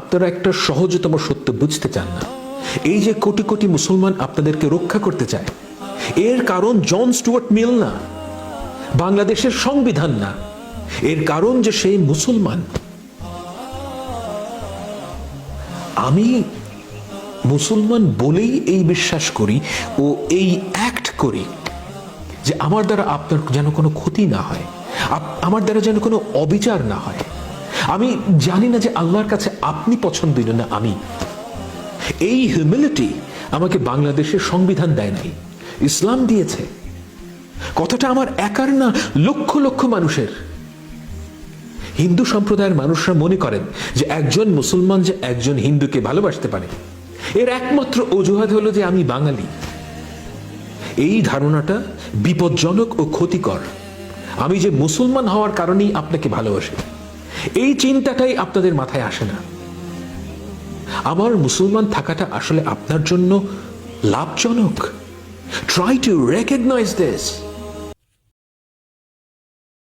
আপনারা একটা সহজতম সত্য বুঝতে চান না। এই যে কোটি কোটি মুসলমান আপনাদেরকে রক্ষা করতে চায়, এর কারণ জন স্টুয়ার্ট মিল না, বাংলাদেশের সংবিধান না, এর কারণ যে সেই মুসলমান। আমি মুসলমান বলেই এই বিশ্বাস করি ও এই অ্যাক্ট করি যে আমার দ্বারা আপনার যেন কোনো ক্ষতি না হয়, আমার দ্বারা যেন কোনো অবিচার না হয়। আমি জানি না যে আল্লাহর কাছে আপনি পছন্দনীয় না আমি। এই হিউমিলিটি আমাকে বাংলাদেশের সংবিধান দেয় নাই, ইসলাম দিয়েছে। কথাটা আমার একার না, লক্ষ লক্ষ মানুষের। হিন্দু সম্প্রদায়ের মানুষরা মনে করেন যে একজন মুসলমান যে একজন হিন্দুকে ভালোবাসতে পারে, এর একমাত্র অজুহাত হলো যে আমি বাঙালি। এই ধারণাটা বিপজ্জনক ও ক্ষতিকর। আমি যে মুসলমান হওয়ার কারণেই আপনাকে ভালোবাসি, এই চিন্তাটাই আপনাদের মাথায় আসে না। আমার মুসলমান থাকাটা আসলে আপনার জন্য লাভজনক। Try to recognise this.